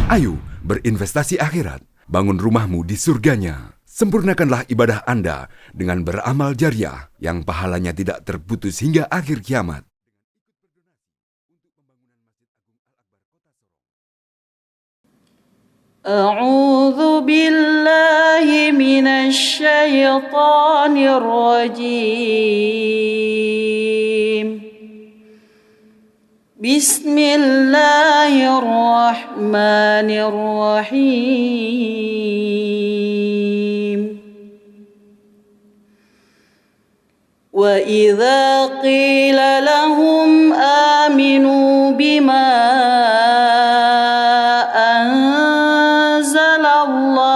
Ayo berinvestasi akhirat, bangun rumahmu di surganya. Sempurnakanlah ibadah Anda dengan beramal jariah yang pahalanya tidak terputus hingga akhir kiamat. أعوذ بالله من الشيطان الرجيم بسم الله الرحمن الرحيم وإذا قيل لهم آمنوا بما أنزل الله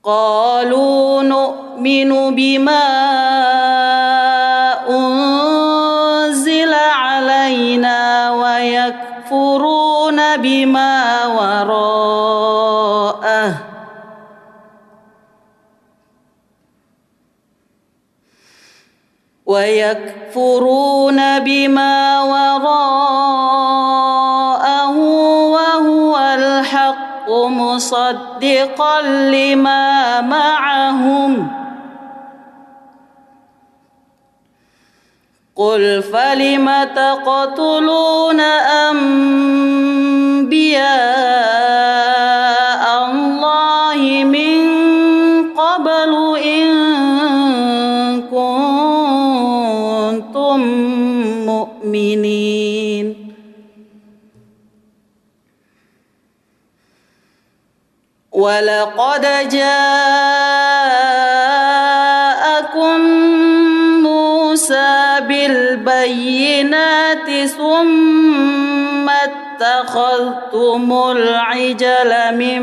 قالوا نؤمن بما أنزل علينا ويكفرون بما وراءه وهو الحق مصدقا لما معهم قل فلم تقتلون أنبياء الله من قبل إن كنتم مؤمنين ولقد جاءكم موسى بالبينات ثم اتخذتم العجل من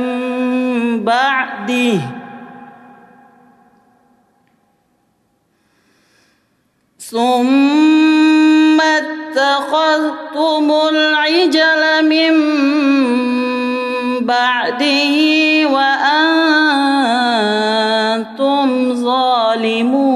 بعده وأنتم ظالمون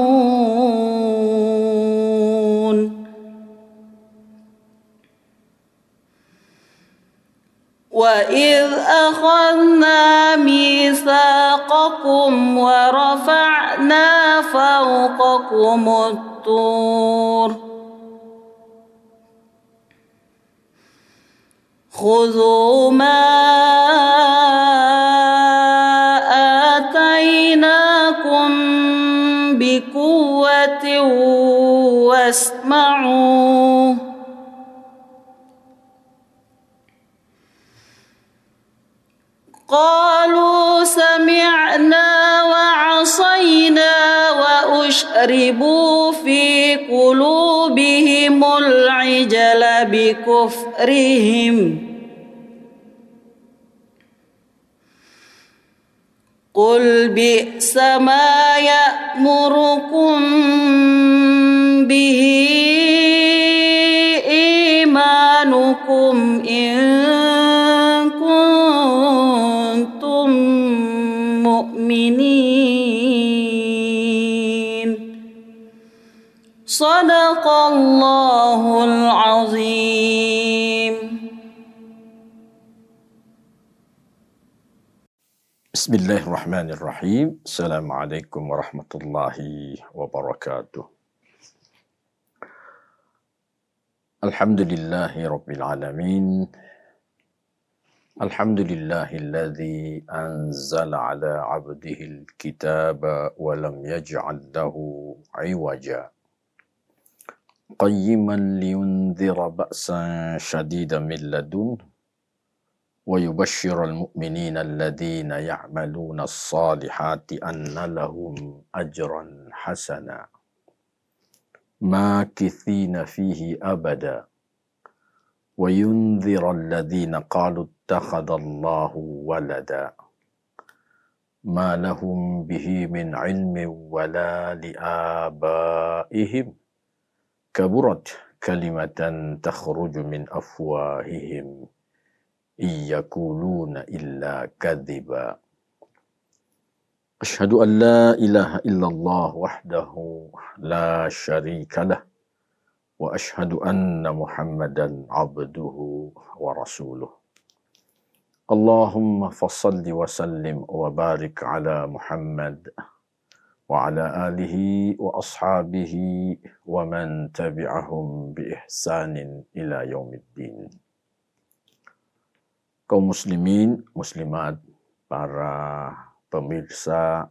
وإذ أخذنا ميثاقكم ورفعنا فوقكم الطور خذوا ما آتيناكم بقوة واسمعوا قالوا سمعنا وعصينا وأشربوا في قلوبهم العجل بكفرهم قل بئس ما يأمركم به إيمانكم إن كنتم مؤمنين صدق الله العظيم. Bismillahirrahmanirrahim. Assalamualaikum warahmatullahi wabarakatuh. Alhamdulillahi rabbil alamin. Alhamdulillahilladzi anzala ala abdihil kitaba wa lam yaj'al lahu iwaja. Qayyiman liyundhira ba'san shadidan min ladun ويبشر المؤمنين الذين يعملون الصالحات أن لهم أجرا حسنا ماكثين فيه أبدا وينذر الذين قالوا اتخذ الله ولدا ما لهم به من علم ولا لآبائهم كبرت كلمة تخرج من أفواههم إن يقولون إلا كذبا. Asyhadu an la ilaha illallah wahdahu la syarika lah. Wa asyhadu anna Muhammadan abduhu wa rasuluh. Allahumma fassalli wa sallim wa barik ala Muhammad wa ala alihi wa ashabihi wa man tabi'ahum bi ihsanin ila yaumiddin. Kaum muslimin, muslimat, para pemirsa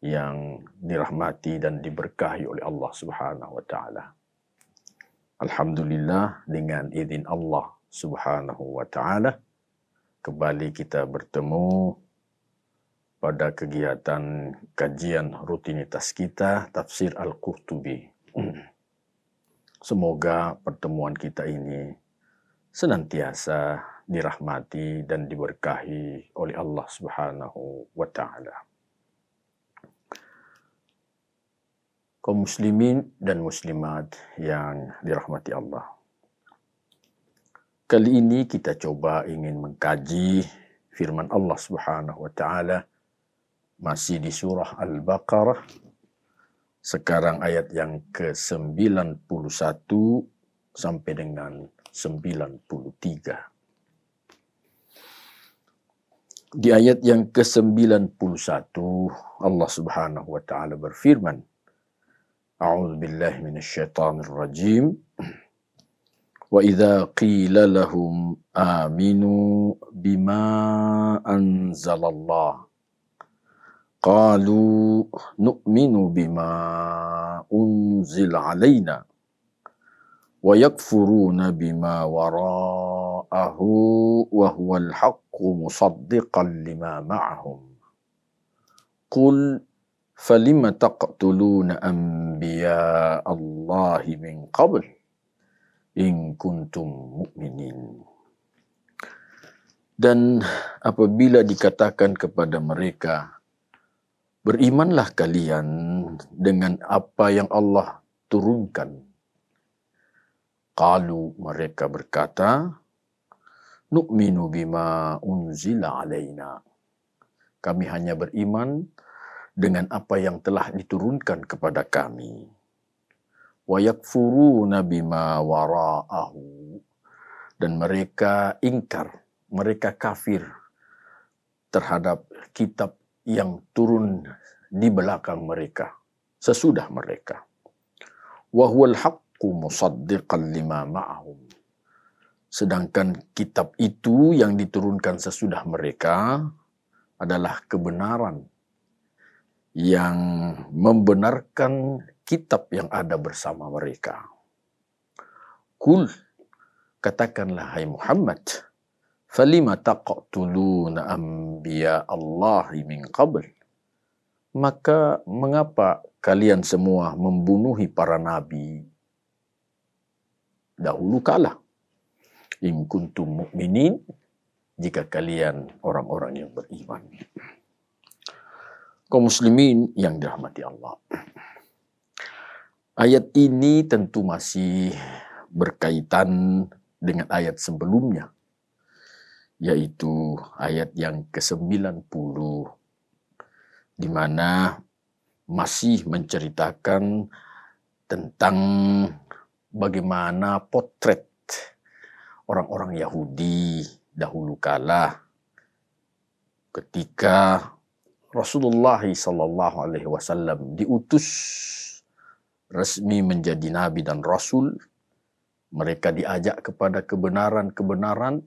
yang dirahmati dan diberkahi oleh Allah Subhanahu wa taala. Alhamdulillah, dengan izin Allah Subhanahu wa taala kembali kita bertemu pada kegiatan kajian rutinitas kita tafsir Al-Qurtubi. Semoga pertemuan kita ini senantiasa dirahmati dan diberkahi oleh Allah Subhanahu wa taala. Kaum muslimin dan muslimat yang dirahmati Allah. Kali ini kita coba ingin mengkaji firman Allah Subhanahu wa taala masih di surah Al-Baqarah. Sekarang ayat yang ke-91 sampai dengan 93. Di ayat yang ke-91 Allah Subhanahu wa taala berfirman, A'udzu billahi minasyaitonir rajim. Wa idza qila lahum aminu bima anzalallah qalu nu'minu bima unzila alaina wa yakfuruna bima wara'ahu wa huwal haqqu musaddiqan lima ma'ahum. Qul falima taqtuluna anbiya Allahi min qabl in kuntum mu'minin. Dan apabila dikatakan kepada mereka, berimanlah kalian dengan apa yang Allah turunkan. Qalu, mereka berkata, nu'minu bima unzila alaina. Kami hanya beriman dengan apa yang telah diturunkan kepada kami. Wa yakfuruna bima wara'ahu. Dan mereka ingkar, mereka kafir terhadap kitab yang turun di belakang mereka, sesudah mereka. Wa huwal haqqu musaddiqan lima ma'ahum. Sedangkan kitab itu yang diturunkan sesudah mereka adalah kebenaran yang membenarkan kitab yang ada bersama mereka. Kul, katakanlah hai Muhammad, falima taqtuluna anbiya Allahi min qabl. Maka mengapa kalian semua membunuhi para nabi dahulu kala? In kuntum mu'minin, jika kalian orang-orang yang beriman. Kaum muslimin yang dirahmati Allah. Ayat ini tentu masih berkaitan dengan ayat sebelumnya, yaitu ayat yang ke-90, di mana masih menceritakan tentang bagaimana potret orang-orang Yahudi dahulu kala ketika Rasulullah SAW diutus resmi menjadi nabi dan rasul. Mereka diajak kepada kebenaran-kebenaran,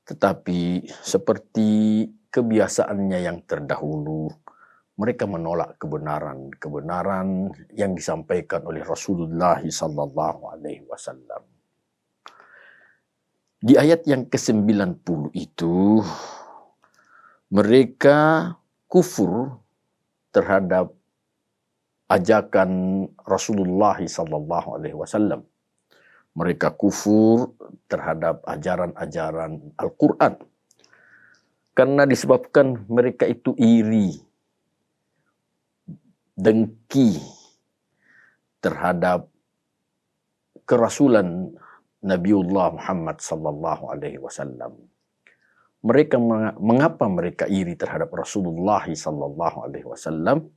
tetapi seperti kebiasaannya yang terdahulu, mereka menolak kebenaran-kebenaran yang disampaikan oleh Rasulullah SAW. Di ayat yang ke-90 itu, mereka kufur terhadap ajakan Rasulullah SAW. Mereka kufur terhadap ajaran-ajaran Al-Quran. Karena disebabkan mereka itu iri, dengki terhadap kerasulan Nabiullah Muhammad SAW. mengapa mereka iri terhadap Rasulullah sallallahu alaihi wasallam?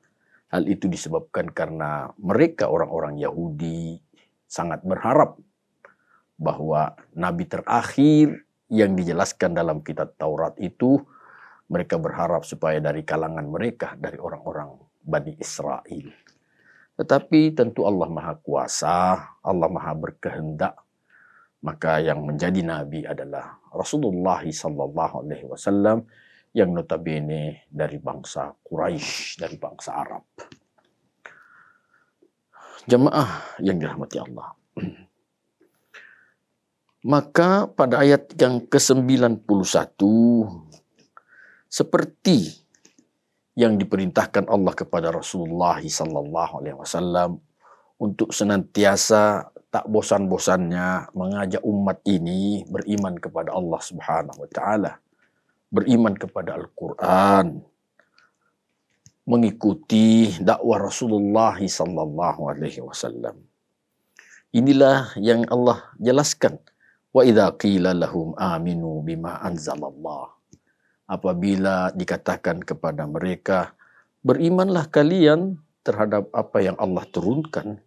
Hal itu disebabkan karena mereka orang-orang Yahudi sangat berharap bahwa nabi terakhir yang dijelaskan dalam kitab Taurat itu, mereka berharap supaya dari kalangan mereka, dari orang-orang Bani Israel. Tetapi tentu Allah Maha Kuasa, Allah Maha berkehendak, maka yang menjadi nabi adalah Rasulullah sallallahu alaihi wasallam yang notabene dari bangsa Quraisy, dari bangsa Arab. Jemaah yang dirahmati Allah. Maka pada ayat yang ke-91, seperti yang diperintahkan Allah kepada Rasulullah sallallahu alaihi wasallam untuk senantiasa tak bosan-bosannya mengajak umat ini beriman kepada Allah Subhanahu wa taala, beriman kepada Al-Qur'an, mengikuti dakwah Rasulullah sallallahu alaihi wasallam. Inilah yang Allah jelaskan. Wa idza qila lahum aminu bima anzalallah. Apabila dikatakan kepada mereka, berimanlah kalian terhadap apa yang Allah turunkan.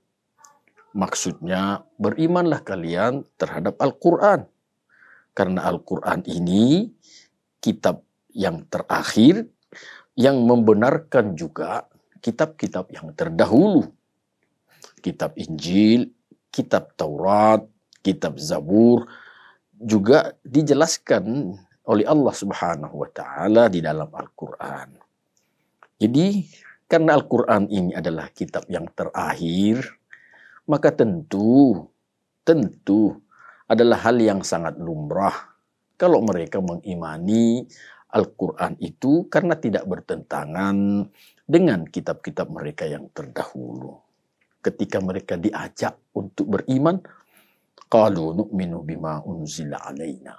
Maksudnya, berimanlah kalian terhadap Al-Quran. Karena Al-Quran ini kitab yang terakhir yang membenarkan juga kitab-kitab yang terdahulu. Kitab Injil, kitab Taurat, kitab Zabur juga dijelaskan oleh Allah Subhanahu wa taala di dalam Al-Quran. Jadi, karena Al-Quran ini adalah kitab yang terakhir, maka tentu adalah hal yang sangat lumrah kalau mereka mengimani Al-Quran itu karena tidak bertentangan dengan kitab-kitab mereka yang terdahulu. Ketika mereka diajak untuk beriman, qalu nu'minu bima unzila alaina.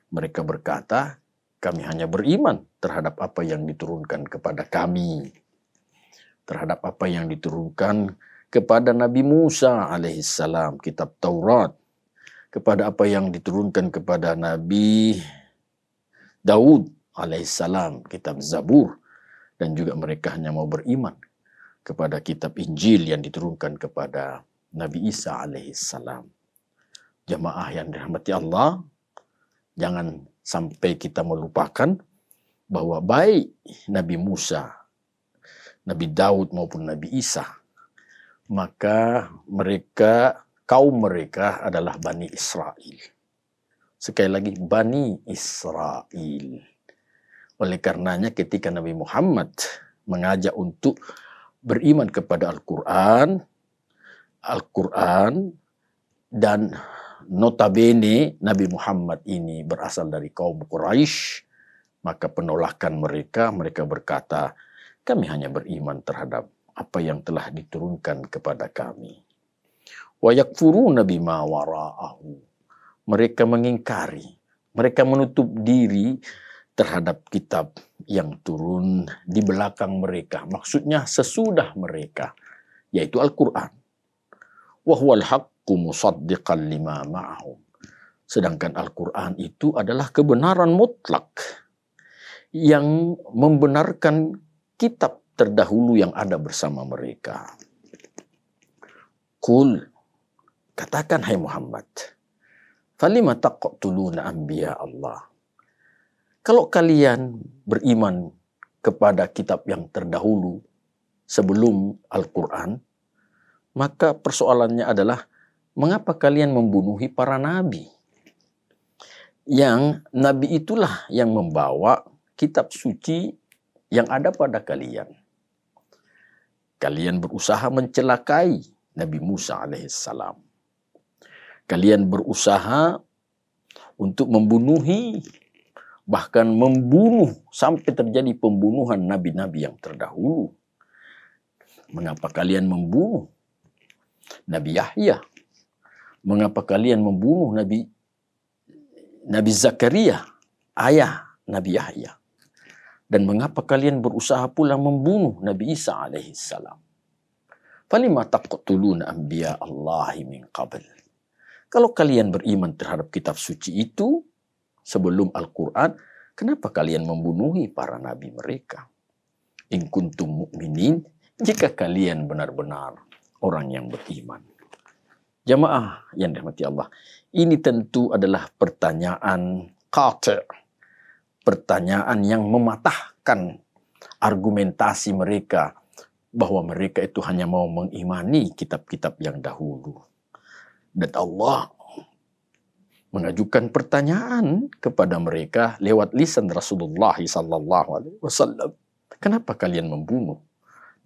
Mereka berkata, kami hanya beriman terhadap apa yang diturunkan kepada kami. Terhadap apa yang diturunkan kepada Nabi Musa alaihissalam, kitab Taurat. Kepada apa yang diturunkan kepada Nabi Daud alaihissalam, kitab Zabur. Dan juga mereka hanya mau beriman kepada kitab Injil yang diturunkan kepada Nabi Isa alaihissalam. Jamaah yang dirahmati Allah, jangan sampai kita melupakan bahwa baik Nabi Musa, Nabi Daud maupun Nabi Isa, maka kaum mereka adalah Bani Israel. Sekali lagi, Bani Israel. Oleh karenanya ketika Nabi Muhammad mengajak untuk beriman kepada Al-Quran dan notabene Nabi Muhammad ini berasal dari kaum Quraisy, maka penolakan mereka berkata, kami hanya beriman terhadap apa yang telah diturunkan kepada kami. Wa yakfuruna bima wara'ahu. Mereka mengingkari, mereka menutup diri terhadap kitab yang turun di belakang mereka. Maksudnya sesudah mereka, yaitu Al-Quran. Wa huwal haqqu musaddiqan lima ma'ahum. Sedangkan Al-Quran itu adalah kebenaran mutlak yang membenarkan kitab terdahulu yang ada bersama mereka. Qul, katakan hai Muhammad, falima taqtuluna anbiya Allah. Kalau kalian beriman kepada kitab yang terdahulu sebelum Al-Quran, maka persoalannya adalah mengapa kalian membunuhi para nabi? Yang nabi itulah yang membawa kitab suci yang ada pada kalian. Kalian berusaha mencelakai Nabi Musa alaihissalam. Kalian berusaha untuk membunuhi, bahkan membunuh sampai terjadi pembunuhan nabi-nabi yang terdahulu. Mengapa kalian membunuh Nabi Yahya? Mengapa kalian membunuh Nabi Zakaria, ayah Nabi Yahya? Dan mengapa kalian berusaha pula membunuh Nabi Isa alaihissalam? Falima taqtuluna anbiya Allahi min qabl. Kalau kalian beriman terhadap kitab suci itu sebelum Al-Quran, kenapa kalian membunuhi para nabi mereka? In kuntum mu'minin, jika kalian benar-benar orang yang beriman. Jamaah yang dirahmati Allah, ini tentu adalah pertanyaan qati', pertanyaan yang mematahkan argumentasi mereka bahwa mereka itu hanya mau mengimani kitab-kitab yang dahulu. Dan Allah mengajukan pertanyaan kepada mereka lewat lisan Rasulullah SAW. Kenapa kalian membunuh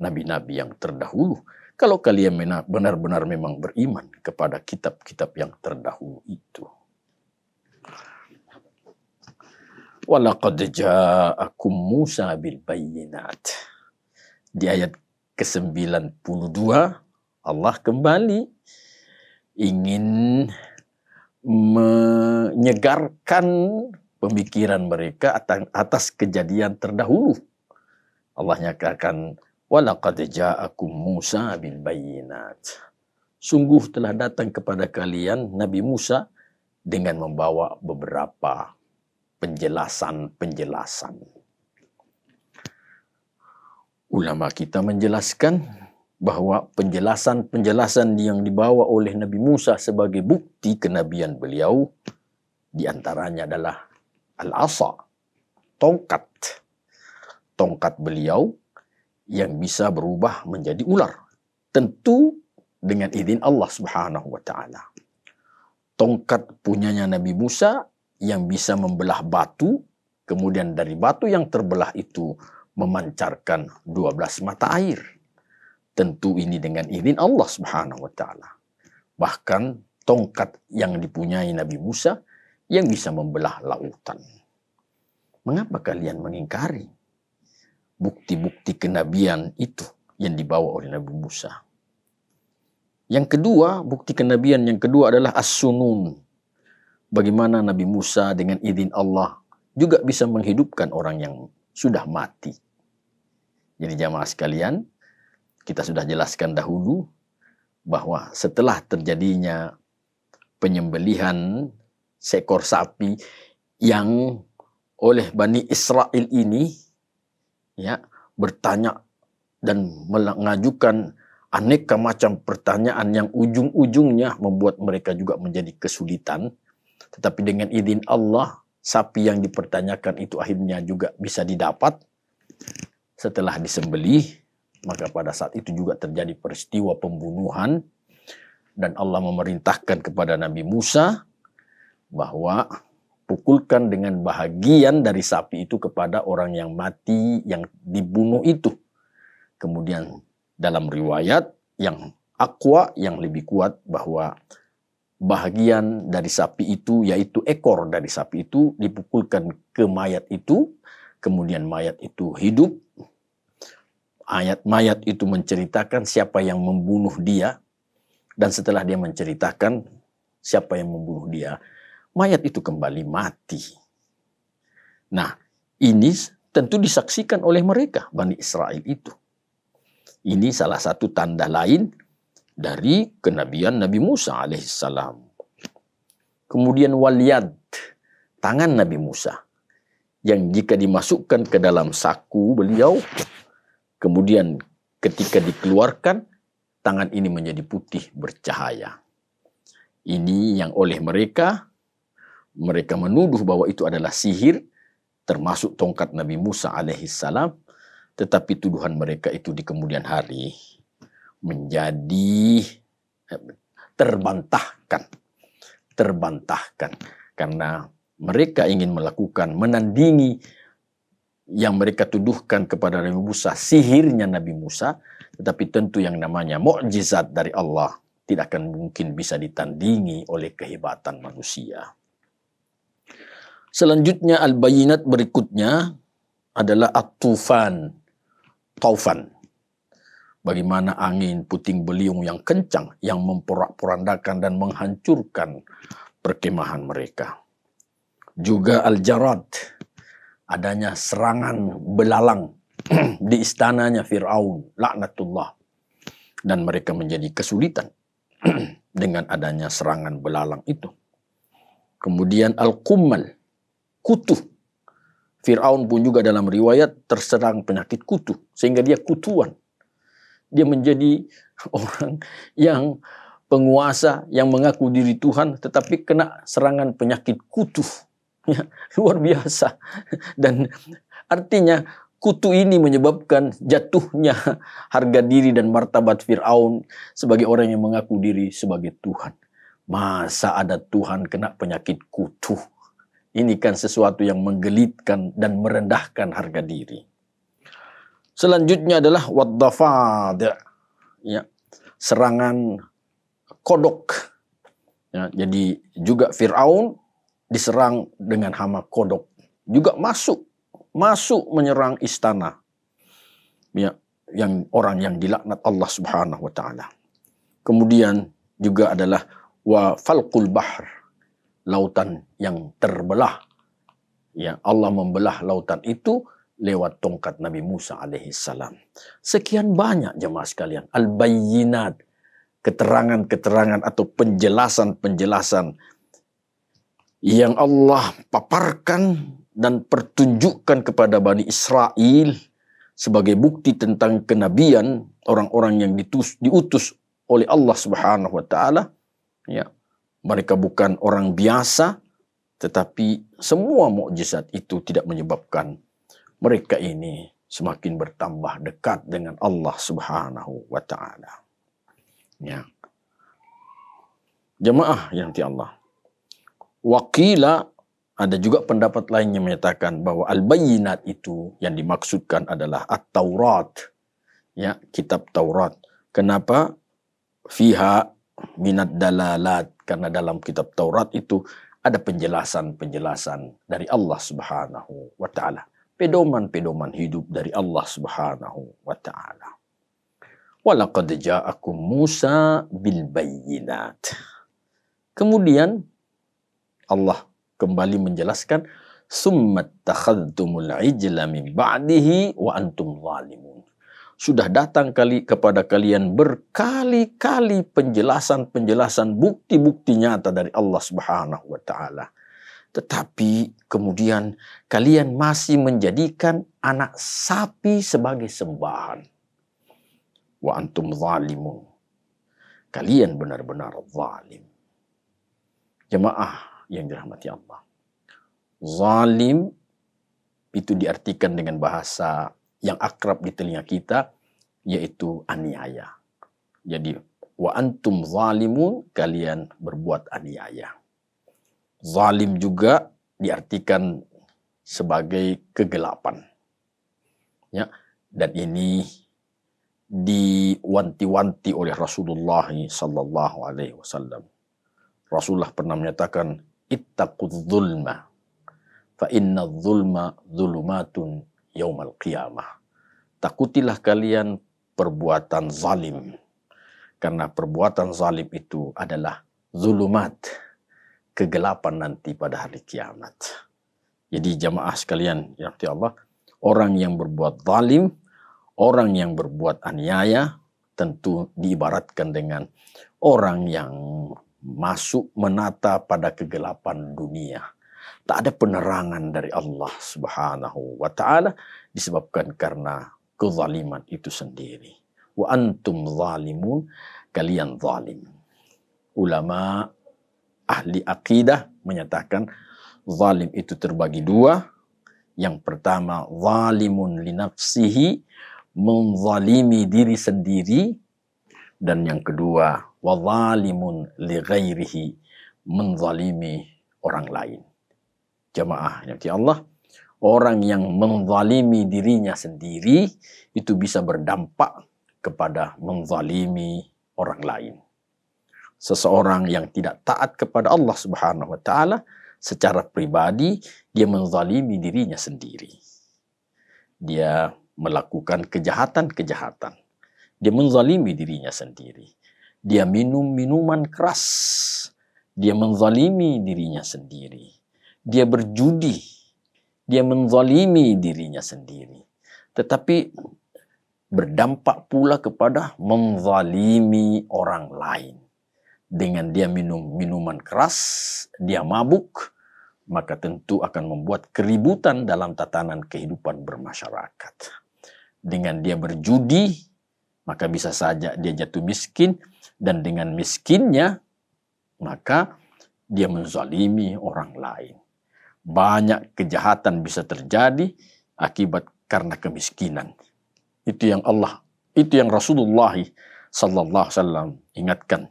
nabi-nabi yang terdahulu? Kalau kalian benar-benar memang beriman kepada kitab-kitab yang terdahulu itu. Walaqad ja'akum Musa bil bayyinat. Di ayat ke-92 Allah kembali ingin menyegarkan pemikiran mereka atas kejadian terdahulu. Allah nyatakan, walaqad ja'akum Musa bil bayyinat. Sungguh telah datang kepada kalian Nabi Musa dengan membawa beberapa penjelasan-penjelasan. Ulama kita menjelaskan bahwa penjelasan-penjelasan yang dibawa oleh Nabi Musa sebagai bukti kenabian beliau diantaranya adalah al-asa, tongkat. Tongkat beliau yang bisa berubah menjadi ular. Tentu dengan izin Allah Subhanahu wa taala. Tongkat punyanya Nabi Musa yang bisa membelah batu, kemudian dari batu yang terbelah itu memancarkan 12 mata air. Tentu ini dengan izin Allah Subhanahu wa taala. Bahkan tongkat yang dipunyai Nabi Musa yang bisa membelah lautan. Mengapa kalian mengingkari bukti-bukti kenabian itu yang dibawa oleh Nabi Musa? Yang kedua, bukti kenabian yang kedua adalah as-sunun. Bagaimana Nabi Musa dengan izin Allah juga bisa menghidupkan orang yang sudah mati. Jadi jamaah sekalian, kita sudah jelaskan dahulu bahwa setelah terjadinya penyembelihan seekor sapi yang oleh Bani Israel ini ya bertanya dan mengajukan aneka macam pertanyaan yang ujung-ujungnya membuat mereka juga menjadi kesulitan. Tetapi dengan izin Allah, sapi yang dipertanyakan itu akhirnya juga bisa didapat. Setelah disembelih, maka pada saat itu juga terjadi peristiwa pembunuhan. Dan Allah memerintahkan kepada Nabi Musa bahwa pukulkan dengan bahagian dari sapi itu kepada orang yang mati, yang dibunuh itu. Kemudian dalam riwayat yang aqwa, yang lebih kuat, bahwa bahagian dari sapi itu, yaitu ekor dari sapi itu, dipukulkan ke mayat itu, kemudian mayat itu hidup. Mayat itu menceritakan siapa yang membunuh dia, dan setelah dia menceritakan siapa yang membunuh dia, mayat itu kembali mati. Nah, ini tentu disaksikan oleh mereka, Bani Israel itu. Ini salah satu tanda lain dari kenabian Nabi Musa alaihissalam. Kemudian waliyad, tangan Nabi Musa, yang jika dimasukkan ke dalam saku beliau, kemudian ketika dikeluarkan, tangan ini menjadi putih bercahaya. Ini yang oleh mereka menuduh bahwa itu adalah sihir, termasuk tongkat Nabi Musa alaihissalam. Tetapi tuduhan mereka itu di kemudian hari menjadi terbantahkan karena mereka ingin menandingi yang mereka tuduhkan kepada Nabi Musa, sihirnya Nabi Musa. Tetapi tentu yang namanya mukjizat dari Allah tidak akan mungkin bisa ditandingi oleh kehebatan manusia. Selanjutnya al-bayinat berikutnya adalah taufan. Bagaimana angin puting beliung yang kencang yang memporak-porandakan dan menghancurkan perkemahan mereka. Juga al-jarad, adanya serangan belalang di istananya Fir'aun, laknatullah. Dan mereka menjadi kesulitan dengan adanya serangan belalang itu. Kemudian al-qummal, kutu. Fir'aun pun juga dalam riwayat terserang penyakit kutu, sehingga dia kutuan. Dia menjadi orang yang penguasa yang mengaku diri Tuhan, tetapi kena serangan penyakit kutu. Ya, luar biasa. Dan artinya kutu ini menyebabkan jatuhnya harga diri dan martabat Fir'aun sebagai orang yang mengaku diri sebagai Tuhan. Masa ada Tuhan kena penyakit kutu? Ini kan sesuatu yang menggelitkan dan merendahkan harga diri. Selanjutnya adalah waddafad', ya, serangan kodok. Ya, jadi juga Fir'aun diserang dengan hama kodok. Juga masuk menyerang istana. Ya, yang orang yang dilaknat Allah Subhanahu wa taala. Kemudian juga adalah wa falqul bahr, lautan yang terbelah. Ya, Allah membelah lautan itu lewat tongkat Nabi Musa alaihissalam. Sekian banyak jemaah sekalian, al-bayyinat, keterangan-keterangan atau penjelasan-penjelasan yang Allah paparkan dan pertunjukkan kepada Bani Israel sebagai bukti tentang kenabian orang-orang yang diutus oleh Allah Subhanahu wa taala. Ya, mereka bukan orang biasa, tetapi semua mukjizat itu tidak menyebabkan mereka ini semakin bertambah dekat dengan Allah Subhanahu wa taala. Ya. Jemaah yang di Allah. Waqila, ada juga pendapat lain yang menyatakan bahwa al-bayyinat itu yang dimaksudkan adalah at-Taurat. Ya, kitab Taurat. Kenapa? Fiha minad dalalat, karena dalam kitab Taurat itu ada penjelasan-penjelasan dari Allah Subhanahu wa taala. Pedoman-pedoman hidup dari Allah Subhanahu wa taala. Walaqad ja'akum Musa bil bayyinat. Kemudian Allah kembali menjelaskan summa takhadtumul ijla min ba'dihi wa antum zalimun. Sudah datang kepada kalian berkali-kali penjelasan-penjelasan, bukti-bukti nyata dari Allah Subhanahu wa taala. Tetapi kemudian kalian masih menjadikan anak sapi sebagai sembahan. Wa antum zalimun. Kalian benar-benar zalim. Jemaah yang dirahmati Allah. Zalim itu diartikan dengan bahasa yang akrab di telinga kita, yaitu aniaya. Jadi, wa antum zalimun, kalian berbuat aniaya. Zalim juga diartikan sebagai kegelapan. Ya, dan ini diwanti-wanti oleh Rasulullah sallallahu alaihi wasallam. Rasulullah pernah menyatakan, ittaqudz zulma fa inna zulma zulumatun yaumal qiyamah. Takutilah kalian perbuatan zalim, karena perbuatan zalim itu adalah zulumat, kegelapan nanti pada hari kiamat. Jadi jamaah sekalian yang dirahmati Allah, orang yang berbuat zalim, orang yang berbuat aniaya, tentu diibaratkan dengan orang yang masuk menata pada kegelapan dunia. Tak ada penerangan dari Allah Subhanahu wa taala disebabkan karena kezaliman itu sendiri. Wa antum zalimun, kalian zalim. Ulama ahli akidah menyatakan zalim itu terbagi dua. Yang pertama, zalimun li nafsihi, menzalimi diri sendiri. Dan yang kedua, wa zalimun li ghairihi, menzalimi orang lain. Jamaah yang dirahmati Allah, orang yang menzalimi dirinya sendiri itu bisa berdampak kepada menzalimi orang lain. Seseorang yang tidak taat kepada Allah Subhanahu wa taala secara pribadi, dia menzalimi dirinya sendiri. Dia melakukan kejahatan-kejahatan. Dia menzalimi dirinya sendiri. Dia minum minuman keras. Dia menzalimi dirinya sendiri. Dia berjudi. Dia menzalimi dirinya sendiri. Tetapi berdampak pula kepada menzalimi orang lain. Dengan dia minum minuman keras, dia mabuk, maka tentu akan membuat keributan dalam tatanan kehidupan bermasyarakat. Dengan dia berjudi, maka bisa saja dia jatuh miskin, dan dengan miskinnya, maka dia menzalimi orang lain. Banyak kejahatan bisa terjadi akibat karena kemiskinan. Itu yang Rasulullah sallallahu alaihi wasallam ingatkan.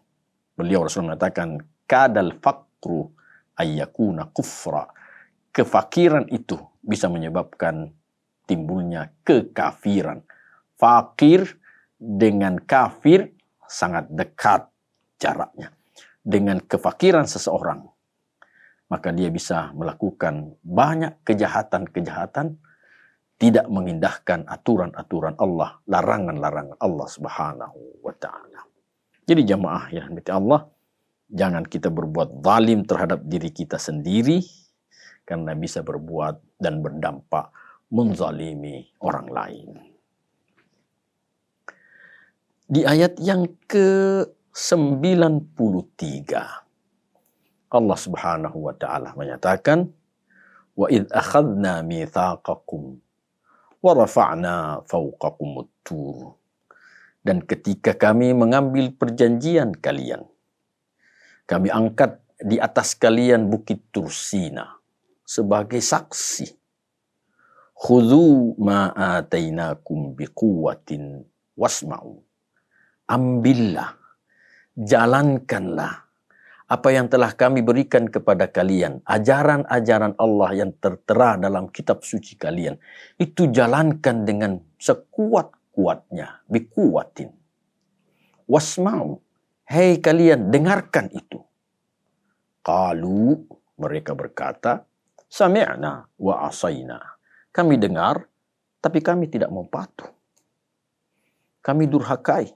Beliau Rasulullah mengatakan, kadal faqru ayyakuna kufra. Kefakiran itu bisa menyebabkan timbulnya kekafiran. Fakir dengan kafir sangat dekat jaraknya. Dengan kefakiran seseorang, maka dia bisa melakukan banyak kejahatan-kejahatan, tidak mengindahkan aturan-aturan Allah, larangan-larangan Allah Subhanahu wa ta'ala. Jadi jamaah yang dirahmati Allah, jangan kita berbuat zalim terhadap diri kita sendiri, karena bisa berbuat dan berdampak menzalimi orang lain. Di ayat yang ke-93, Allah Subhanahu wa ta'ala menyatakan, wa idh akhadna mitsaqakum wa rafa'na fawqakumut tur. Dan ketika kami mengambil perjanjian kalian, kami angkat di atas kalian bukit Tursina sebagai saksi. Khudhu ma atainakum biquwwatin wasma'u. Ambillah, jalankanlah apa yang telah kami berikan kepada kalian, ajaran-ajaran Allah yang tertera dalam kitab suci kalian, itu jalankan dengan sekuat-kuatnya, biquwatin. Wasma'u, hei kalian dengarkan itu. Qalu, mereka berkata, sami'na wa asayna. Kami dengar, tapi kami tidak mau patuh. Kami durhakai.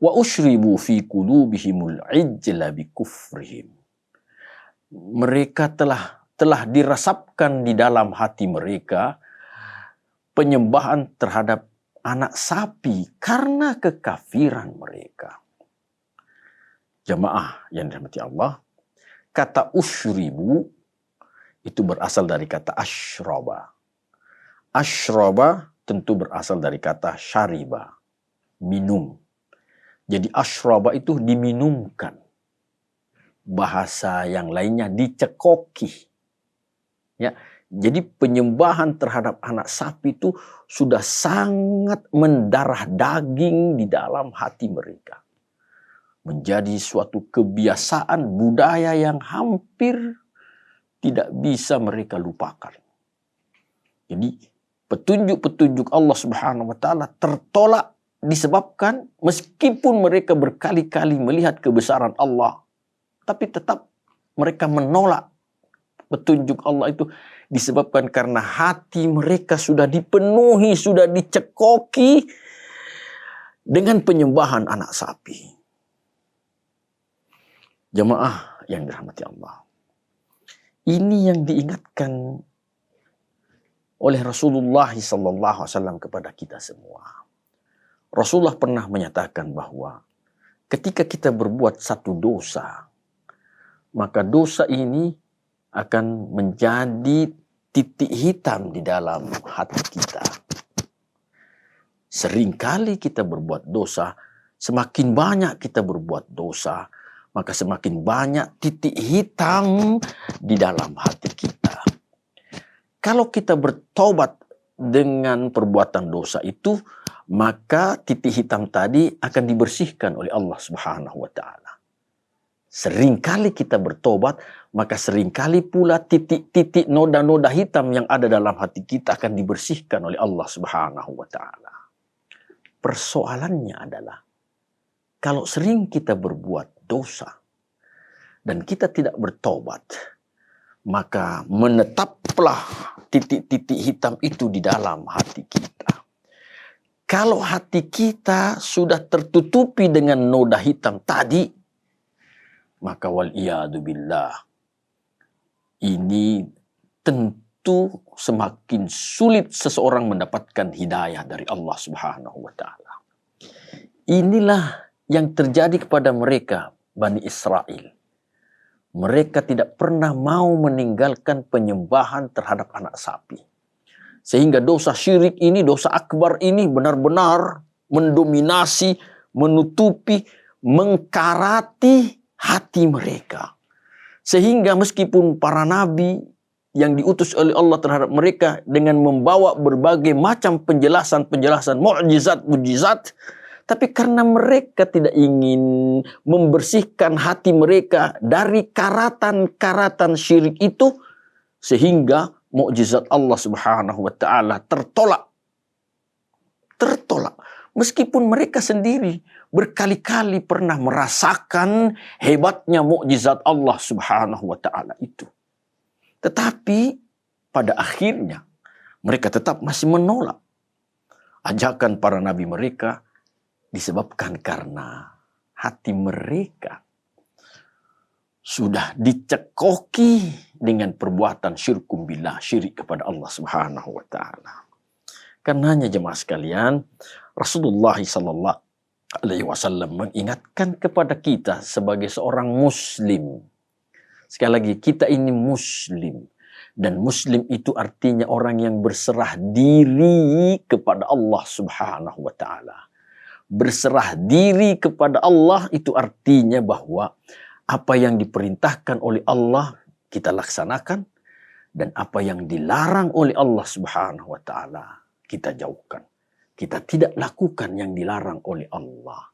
Wa ushribu fi qulubihimul ijla bikufrihim. Mereka telah dirasapkan di dalam hati mereka penyembahan terhadap anak sapi karena kekafiran mereka. Jamaah yang dirahmati Allah, kata ushribu itu berasal dari kata ashraba. Ashraba tentu berasal dari kata syariba, minum. Jadi ashraba itu diminumkan. Bahasa yang lainnya dicekoki. Ya, jadi penyembahan terhadap anak sapi itu sudah sangat mendarah daging di dalam hati mereka. Menjadi suatu kebiasaan budaya yang hampir tidak bisa mereka lupakan. Jadi petunjuk-petunjuk Allah Subhanahu wa ta'ala tertolak disebabkan meskipun mereka berkali-kali melihat kebesaran Allah, tapi tetap mereka menolak petunjuk Allah itu disebabkan karena hati mereka sudah dipenuhi, sudah dicekoki dengan penyembahan anak sapi. Jemaah yang dirahmati Allah, ini yang diingatkan oleh Rasulullah SAW kepada kita semua. Rasulullah pernah menyatakan bahwa ketika kita berbuat satu dosa, maka dosa ini akan menjadi titik hitam di dalam hati kita. Seringkali kita berbuat dosa, semakin banyak kita berbuat dosa, maka semakin banyak titik hitam di dalam hati kita. Kalau kita bertobat dengan perbuatan dosa itu, maka titik hitam tadi akan dibersihkan oleh Allah Subhanahu wa ta'ala. Seringkali kita bertobat, maka seringkali pula titik-titik noda-noda hitam yang ada dalam hati kita akan dibersihkan oleh Allah Subhanahu wa ta'ala. Persoalannya adalah, kalau sering kita berbuat dosa dan kita tidak bertobat, maka menetaplah titik-titik hitam itu di dalam hati kita. Kalau hati kita sudah tertutupi dengan noda hitam tadi, maka wal'iyadzubillah, ini tentu semakin sulit seseorang mendapatkan hidayah dari Allah Subhanahu wa ta'ala. Inilah yang terjadi kepada mereka, Bani Israel. mereka tidak pernah mau meninggalkan penyembahan terhadap anak sapi. Sehingga dosa syirik ini, dosa akbar ini benar-benar mendominasi, menutupi, mengkarati hati mereka. Sehingga meskipun para nabi yang diutus oleh Allah terhadap mereka dengan membawa berbagai macam penjelasan-penjelasan, mukjizat, tapi karena mereka tidak ingin membersihkan hati mereka dari karatan-karatan syirik itu, sehingga mukjizat Allah Subhanahu wa taala tertolak. Meskipun mereka sendiri berkali-kali pernah merasakan hebatnya mukjizat Allah Subhanahu wa taala itu. Tetapi pada akhirnya mereka tetap masih menolak ajakan para nabi mereka, disebabkan karena hati mereka sudah dicekoki dengan perbuatan syirkum billah, syirik kepada Allah Subhanahu wa taala. Karenanya jemaah sekalian, Rasulullah sallallahu alaihi wasallam mengingatkan kepada kita sebagai seorang muslim. Sekali lagi, kita ini muslim, dan muslim itu artinya orang yang berserah diri kepada Allah Subhanahu wa taala. Berserah diri kepada Allah itu artinya bahwa apa yang diperintahkan oleh Allah kita laksanakan, dan apa yang dilarang oleh Allah Subhanahu wa taala kita jauhkan. Kita tidak lakukan yang dilarang oleh Allah.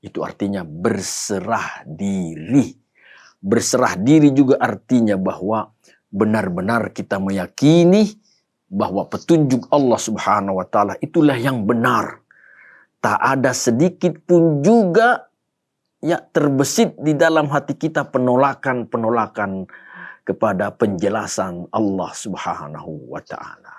Itu artinya berserah diri. Berserah diri juga artinya bahwa benar-benar kita meyakini bahwa petunjuk Allah Subhanahu wa taala itulah yang benar. Tak ada sedikit pun juga terbesit di dalam hati kita penolakan kepada penjelasan Allah Subhanahu wa taala.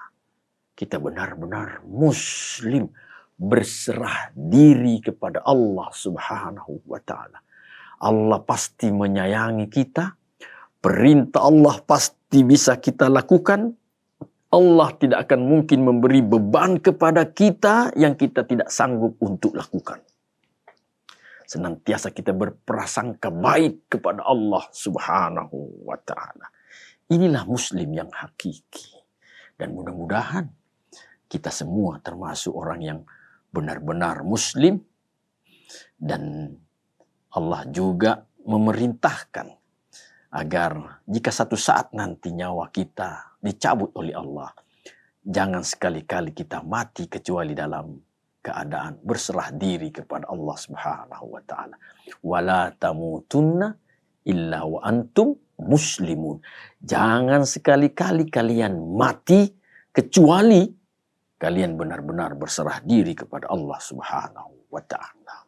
Kita benar-benar muslim, berserah diri kepada Allah Subhanahu wa taala. Allah pasti menyayangi kita. Perintah Allah pasti bisa kita lakukan. Allah tidak akan mungkin memberi beban kepada kita yang kita tidak sanggup untuk lakukan. Senantiasa kita berprasangka baik kepada Allah Subhanahu wa taala. Inilah muslim yang hakiki. Dan mudah-mudahan kita semua termasuk orang yang benar-benar muslim, dan Allah juga memerintahkan agar jika satu saat nanti nyawa kita dicabut oleh Allah, jangan sekali-kali kita mati kecuali dalam keadaan berserah diri kepada Allah Subhanahu wa taala. Wala tamutunna illa wa antum muslimun. Jangan sekali-kali kalian mati kecuali kalian benar-benar berserah diri kepada Allah Subhanahu wa taala.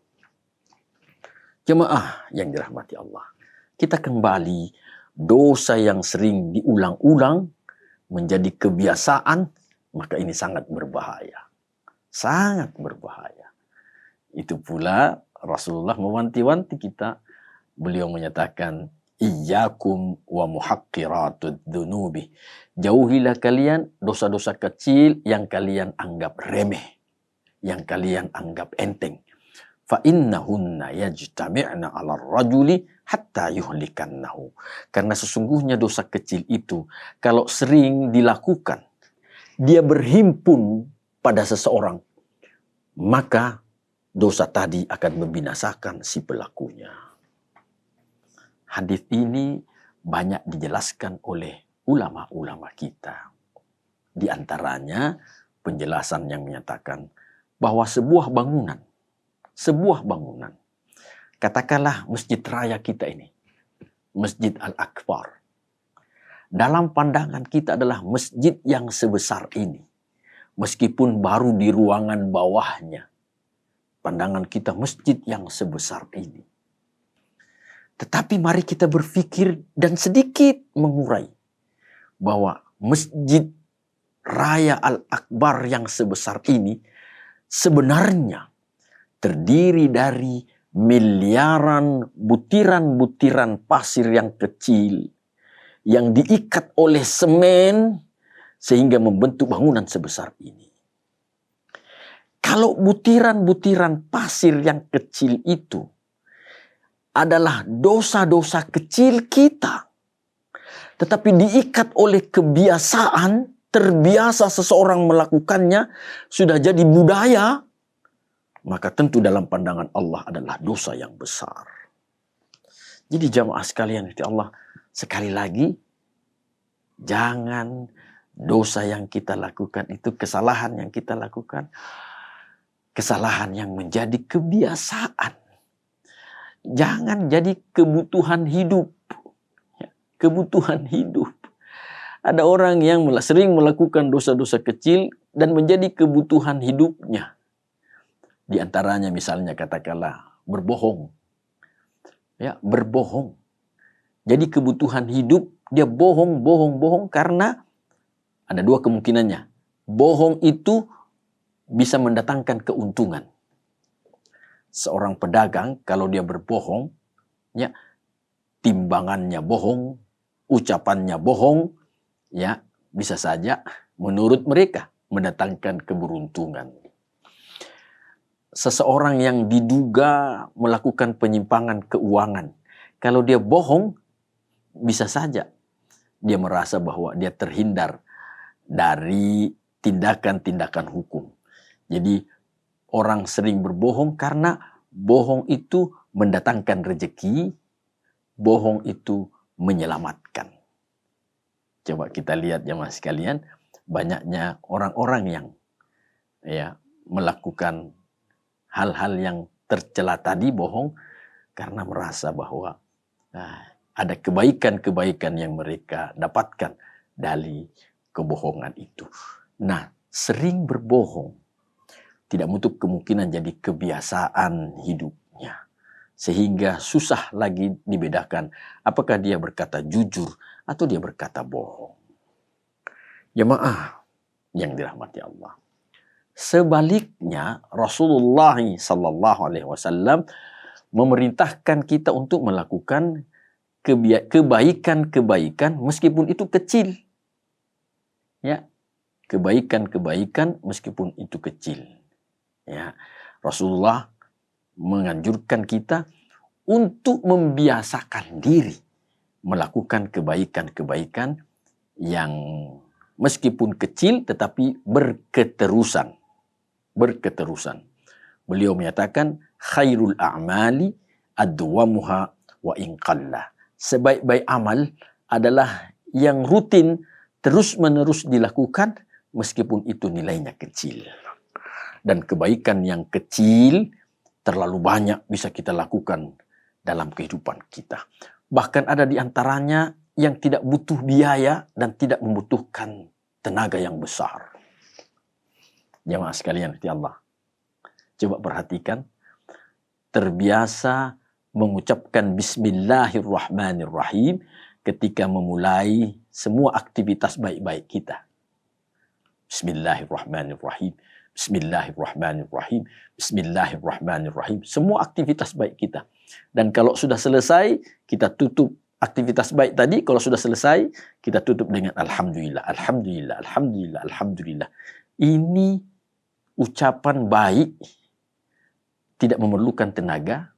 Jemaah yang dirahmati Allah, kita kembali, dosa yang sering diulang-ulang menjadi kebiasaan, maka ini sangat berbahaya. Sangat berbahaya. Itu pula Rasulullah mewanti-wanti kita. Beliau menyatakan, iyyakum wa muhaqqiratudz dzunubi. Jauhilah kalian dosa-dosa kecil yang kalian anggap remeh, yang kalian anggap enteng. Fa innahunna yajtami'na 'ala ar-rajuli hatta yuhlikannahu. Karena sesungguhnya dosa kecil itu kalau sering dilakukan, dia berhimpun pada seseorang, maka dosa tadi akan membinasakan si pelakunya. Hadis ini banyak dijelaskan oleh ulama-ulama kita. Di antaranya penjelasan yang menyatakan bahwa sebuah bangunan, katakanlah masjid raya kita ini, Masjid Al-Akbar, dalam pandangan kita adalah masjid yang sebesar ini. Meskipun baru di ruangan bawahnya, pandangan kita masjid yang sebesar ini. Tetapi mari kita berpikir dan sedikit mengurai bahwa Masjid Raya Al-Akbar yang sebesar ini sebenarnya terdiri dari miliaran butiran-butiran pasir yang kecil yang diikat oleh semen sehingga membentuk bangunan sebesar ini. Kalau butiran-butiran pasir yang kecil itu adalah dosa-dosa kecil kita. Tetapi diikat oleh kebiasaan, terbiasa seseorang melakukannya, sudah jadi budaya, maka tentu dalam pandangan Allah adalah dosa yang besar. Jadi jamaah sekalian, Allah, sekali lagi, jangan dosa yang kita lakukan itu, kesalahan yang kita lakukan, kesalahan yang menjadi kebiasaan. Jangan jadi kebutuhan hidup. Kebutuhan hidup. Ada orang yang sering melakukan dosa-dosa kecil dan menjadi kebutuhan hidupnya. Di antaranya misalnya katakanlah berbohong. Ya, berbohong. Jadi kebutuhan hidup dia bohong karena ada dua kemungkinannya. Bohong itu bisa mendatangkan keuntungan. Seorang pedagang kalau dia berbohong, ya, timbangannya bohong, ucapannya bohong, ya, bisa saja menurut mereka mendatangkan keberuntungan. Seseorang yang diduga melakukan penyimpangan keuangan, kalau dia bohong, bisa saja dia merasa bahwa dia terhindar dari tindakan-tindakan hukum. Jadi orang sering berbohong karena bohong itu mendatangkan rezeki, bohong itu menyelamatkan. Coba kita lihat jemaah sekalian, banyaknya orang-orang yang melakukan hal-hal yang tercela tadi, bohong, karena merasa bahwa ada kebaikan-kebaikan yang mereka dapatkan dari kebohongan itu. Nah, sering berbohong tidak menutup kemungkinan jadi kebiasaan hidupnya. Sehingga susah lagi dibedakan apakah dia berkata jujur atau dia berkata bohong. Jemaah yang dirahmati Allah. Sebaliknya Rasulullah SAW memerintahkan kita untuk melakukan kebaikan-kebaikan meskipun itu kecil. Ya, kebaikan-kebaikan meskipun itu kecil. Ya, Rasulullah menganjurkan kita untuk membiasakan diri melakukan kebaikan-kebaikan yang meskipun kecil tetapi berketerusan. Beliau menyatakan khairul a'mali adwamuha wa in qalla. Sebaik-baik amal adalah yang rutin terus-menerus dilakukan meskipun itu nilainya kecil. Dan kebaikan yang kecil terlalu banyak bisa kita lakukan dalam kehidupan kita. Bahkan ada di antaranya yang tidak butuh biaya dan tidak membutuhkan tenaga yang besar. Jemaah sekalian, ya Allah. Coba perhatikan, terbiasa mengucapkan Bismillahirrahmanirrahim ketika memulai semua aktivitas baik-baik kita. Bismillahirrahmanirrahim. Bismillahirrahmanirrahim. Bismillahirrahmanirrahim. Semua aktivitas baik kita. Dan kalau sudah selesai, kita tutup aktivitas baik tadi. Kalau sudah selesai, kita tutup dengan Alhamdulillah, Alhamdulillah, Alhamdulillah, Alhamdulillah. Ini ucapan baik, tidak memerlukan tenaga,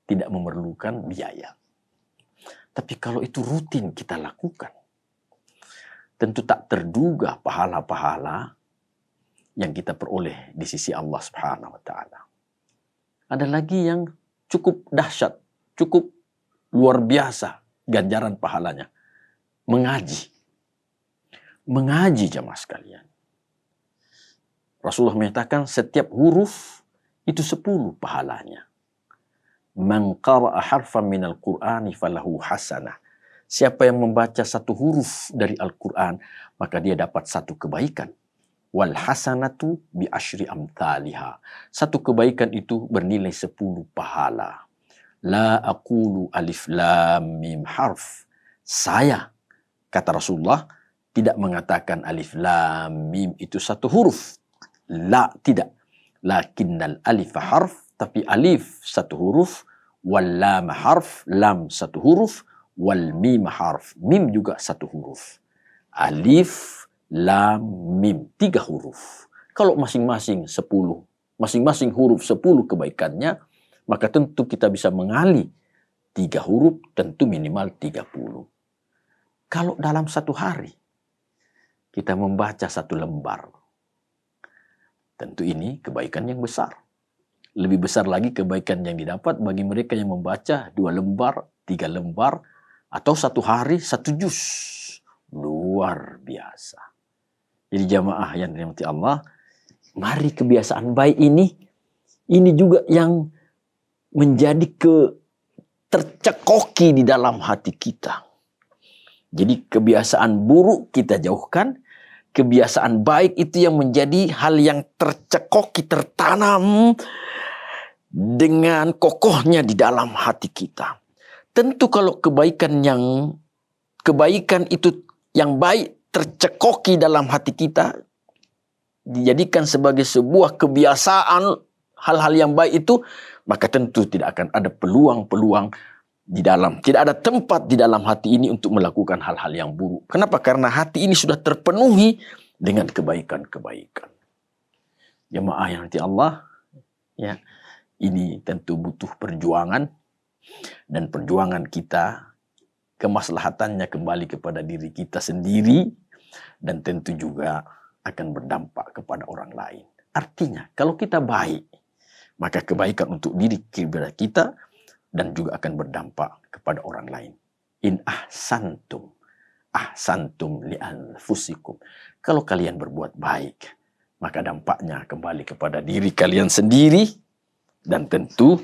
tidak memerlukan biaya. Tapi kalau itu rutin kita lakukan, tentu tak terduga pahala-pahala yang kita peroleh di sisi Allah Subhanahu wa taala. Ada lagi yang cukup dahsyat, cukup luar biasa ganjaran pahalanya. Mengaji. Mengaji jamaah sekalian. Rasulullah menyatakan setiap huruf itu 10 pahalanya. Man qara'a harfan minal Qur'ani falahu hasanah. Siapa yang membaca satu huruf dari Al-Quran, maka dia dapat satu kebaikan. Wal hasanatu bi asyri amthaliha. Satu kebaikan itu bernilai 10 pahala. La aqulu alif lam mim harf. Saya, kata Rasulullah, tidak mengatakan alif lam mim itu satu huruf. La, tidak. Lakinnal alif harf, tapi alif satu huruf, wal lam harf, lam satu huruf, wal mim harf, mim juga satu huruf. Alif, lam, mim, 3 huruf. Kalau masing-masing 10, masing-masing huruf 10 kebaikannya, maka tentu kita bisa mengali 3 huruf, tentu minimal 30. Kalau dalam satu hari kita membaca 1 lembar, tentu ini kebaikan yang besar. Lebih besar lagi kebaikan yang didapat bagi mereka yang membaca 2 lembar, 3 lembar, atau 1 hari 1 juz. Luar biasa. Jadi jamaah yang dirahmati Allah, mari kebiasaan baik ini juga yang menjadi tercekoki di dalam hati kita. Jadi kebiasaan buruk kita jauhkan, kebiasaan baik itu yang menjadi hal yang tercekoki, tertanam dengan kokohnya di dalam hati kita. Tentu kalau kebaikan itu yang baik tercekoki dalam hati kita, dijadikan sebagai sebuah kebiasaan hal-hal yang baik itu, maka tentu tidak akan ada peluang-peluang tidak ada tempat di dalam hati ini untuk melakukan hal-hal yang buruk. Kenapa? Karena hati ini sudah terpenuhi dengan kebaikan-kebaikan. Jemaah yang nanti Allah, ya, ini tentu butuh perjuangan, dan perjuangan kita kemaslahatannya kembali kepada diri kita sendiri, dan tentu juga akan berdampak kepada orang lain. Artinya, kalau kita baik, maka kebaikan untuk diri kita dan juga akan berdampak kepada orang lain. In ahsantum li anfusikum. Kalau kalian berbuat baik, maka dampaknya kembali kepada diri kalian sendiri, dan tentu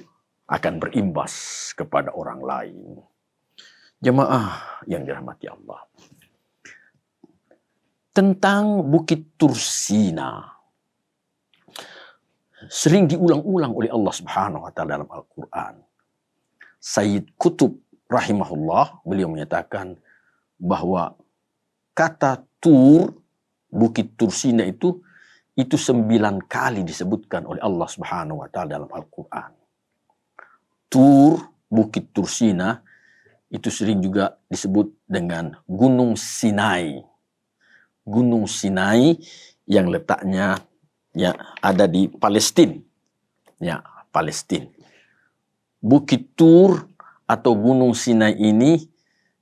akan berimbas kepada orang lain. Jemaah yang dirahmati Allah. Tentang Bukit Tursina, sering diulang-ulang oleh Allah Subhanahu wa taala dalam Al-Qur'an. Sayyid Qutb rahimahullah, beliau menyatakan bahwa kata Tur, Bukit Tursina itu 9 kali disebutkan oleh Allah Subhanahu wa taala dalam Al-Qur'an. Tur, Bukit Tursina itu sering juga disebut dengan Gunung Sinai. Gunung Sinai yang letaknya ya ada di Palestina. Ya, Palestina. Bukit Tur atau Gunung Sinai ini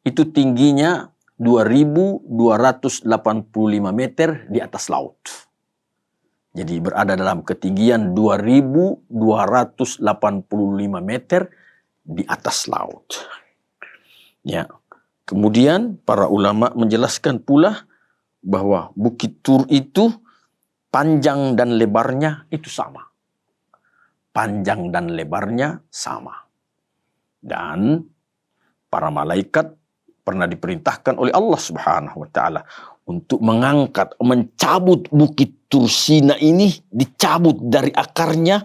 itu tingginya 2.285 meter di atas laut. Jadi berada dalam ketinggian 2.285 meter di atas laut. Ya. Kemudian para ulama menjelaskan pula bahwa Bukit Tur itu panjang dan lebarnya itu sama. Panjang dan lebarnya sama. Dan para malaikat pernah diperintahkan oleh Allah Subhanahu wa taala untuk mencabut Bukit Tursina ini, dicabut dari akarnya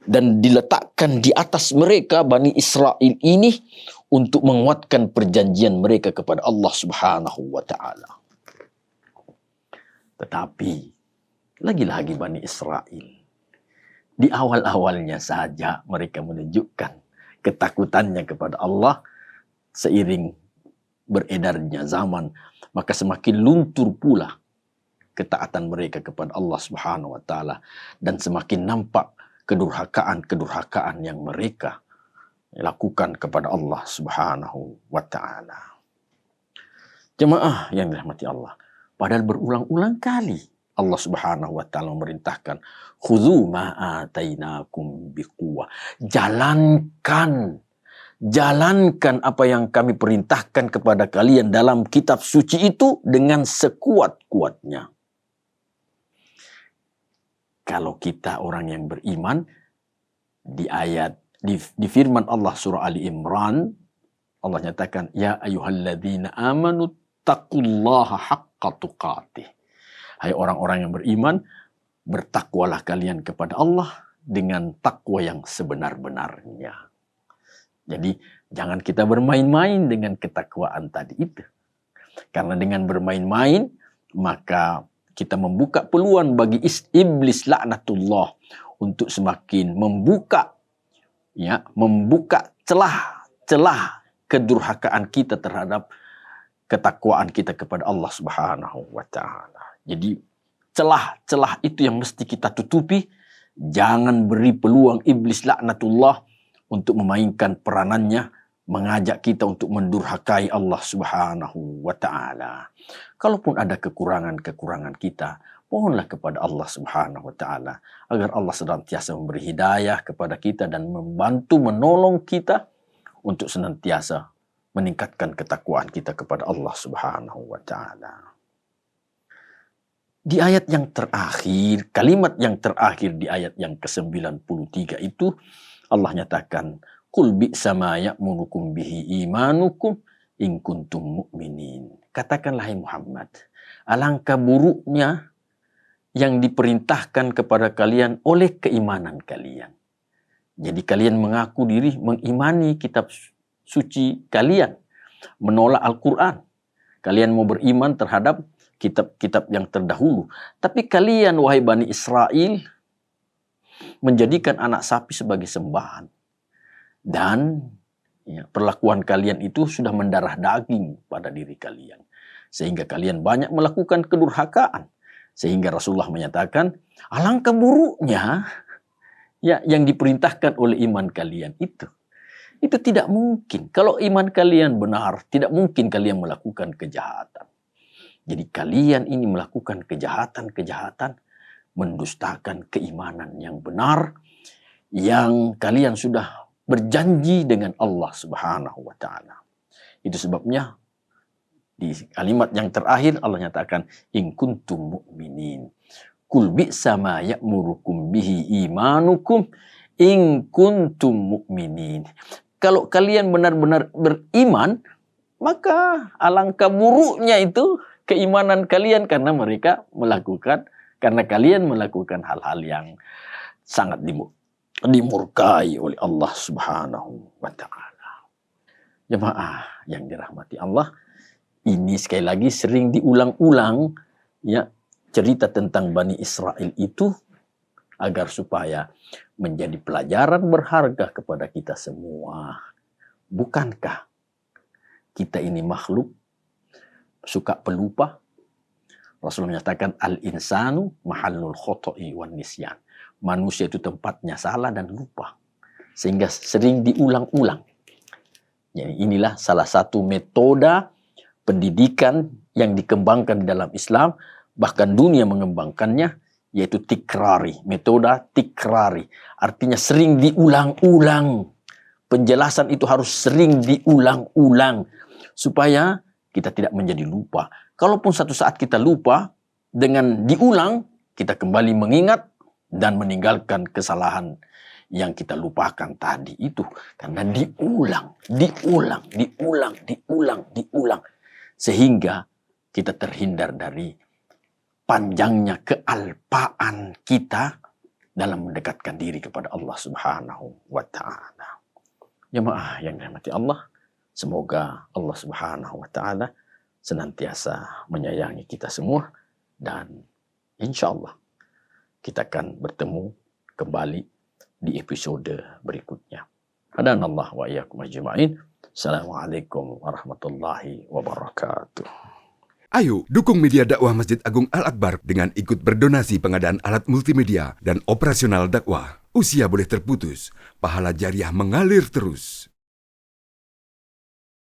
dan diletakkan di atas mereka Bani Israel ini untuk menguatkan perjanjian mereka kepada Allah Subhanahu wa taala. Tetapi lagi-lagi Bani Israel di awal-awalnya saja mereka menunjukkan ketakutannya kepada Allah. Seiring beredarnya zaman, maka semakin luntur pula ketaatan mereka kepada Allah Subhanahu wa taala, dan semakin nampak kedurhakaan-kedurhakaan yang mereka lakukan kepada Allah Subhanahu wa taala. Jemaah yang dirahmati Allah, padahal berulang-ulang kali Allah Subhanahu wa taala memerintahkan, khudzu ma atainakum biquwwah. Jalankan apa yang kami perintahkan kepada kalian dalam kitab suci itu dengan sekuat-kuatnya. Kalau kita orang yang beriman, di firman Allah surah Ali Imran, Allah nyatakan, ya ayyuhalladzina amanu taqullaha haqqa tuqatih. Hai orang-orang yang beriman, bertakwalah kalian kepada Allah dengan takwa yang sebenar-benarnya. Jadi jangan kita bermain-main dengan ketakwaan tadi itu. Karena dengan bermain-main, maka kita membuka peluang bagi iblis laknatullah untuk semakin membuka celah kedurhakaan kita terhadap ketakwaan kita kepada Allah Subhanahu wa taala. Jadi celah-celah itu yang mesti kita tutupi. Jangan beri peluang iblis laknatullah untuk memainkan peranannya mengajak kita untuk mendurhakai Allah Subhanahu wa Ta'ala. Kalaupun ada kekurangan-kekurangan kita, mohonlah kepada Allah Subhanahu wa Ta'ala agar Allah senantiasa memberi hidayah kepada kita dan membantu menolong kita untuk senantiasa meningkatkan ketakwaan kita kepada Allah Subhanahu wa Ta'ala. Di ayat yang terakhir, kalimat yang terakhir di ayat yang ke-93 itu, Allah nyatakan, "Qul bi'sa ma ya'murukum bihi imanukum in kuntum mu'minin." Katakanlah hai Muhammad, alangkah buruknya yang diperintahkan kepada kalian oleh keimanan kalian. Jadi kalian mengaku diri mengimani kitab suci kalian, menolak Al-Quran. Kalian mau beriman terhadap kitab-kitab yang terdahulu. Tapi kalian, wahai Bani Israel, menjadikan anak sapi sebagai sembahan. Dan perlakuan kalian itu sudah mendarah daging pada diri kalian. Sehingga kalian banyak melakukan kedurhakaan. Sehingga Rasulullah menyatakan, alangkah buruknya yang diperintahkan oleh iman kalian itu. Itu tidak mungkin. Kalau iman kalian benar, tidak mungkin kalian melakukan kejahatan. Jadi kalian ini melakukan kejahatan-kejahatan, mendustakan keimanan yang benar, yang kalian sudah berjanji dengan Allah Subhanahu wa Ta'ala. Itu sebabnya di kalimat yang terakhir Allah nyatakan, in kuntum mu'minin. Qul bi'sa ma ya'murukum bihi imanukum in kuntum mu'minin. Kalau kalian benar-benar beriman, maka alangkah buruknya itu keimanan kalian karena kalian melakukan hal-hal yang sangat dimurkai oleh Allah Subhanahu wa Ta'ala. Jemaah yang dirahmati Allah, ini sekali lagi sering diulang-ulang ya cerita tentang Bani Israel itu agar supaya menjadi pelajaran berharga kepada kita semua. Bukankah kita ini makhluk suka pelupa? Rasul menyatakan al-insanu mahallul khoto'i wan nisyan. Manusia itu tempatnya salah dan lupa. Sehingga sering diulang-ulang. Jadi inilah salah satu metode pendidikan yang dikembangkan di dalam Islam. Bahkan dunia mengembangkannya, yaitu tikrari. Metode tikrari. Artinya sering diulang-ulang. Penjelasan itu harus sering diulang-ulang. Supaya kita tidak menjadi lupa. Kalaupun satu saat kita lupa, dengan diulang, kita kembali mengingat dan meninggalkan kesalahan yang kita lupakan tadi itu. Karena diulang. Sehingga kita terhindar dari panjangnya kealpaan kita dalam mendekatkan diri kepada Allah Subhanahu wa Ta'ala. Jemaah yang dirahmati Allah, semoga Allah Subhanahu wa Ta'ala senantiasa menyayangi kita semua dan insya Allah kita akan bertemu kembali di episode berikutnya. Hadanallah wa iyyakum ajma'in. Assalamualaikum warahmatullahi wabarakatuh. Ayo dukung media dakwah Masjid Agung Al-Akbar dengan ikut berdonasi pengadaan alat multimedia dan operasional dakwah. Usia boleh terputus, pahala jariah mengalir terus.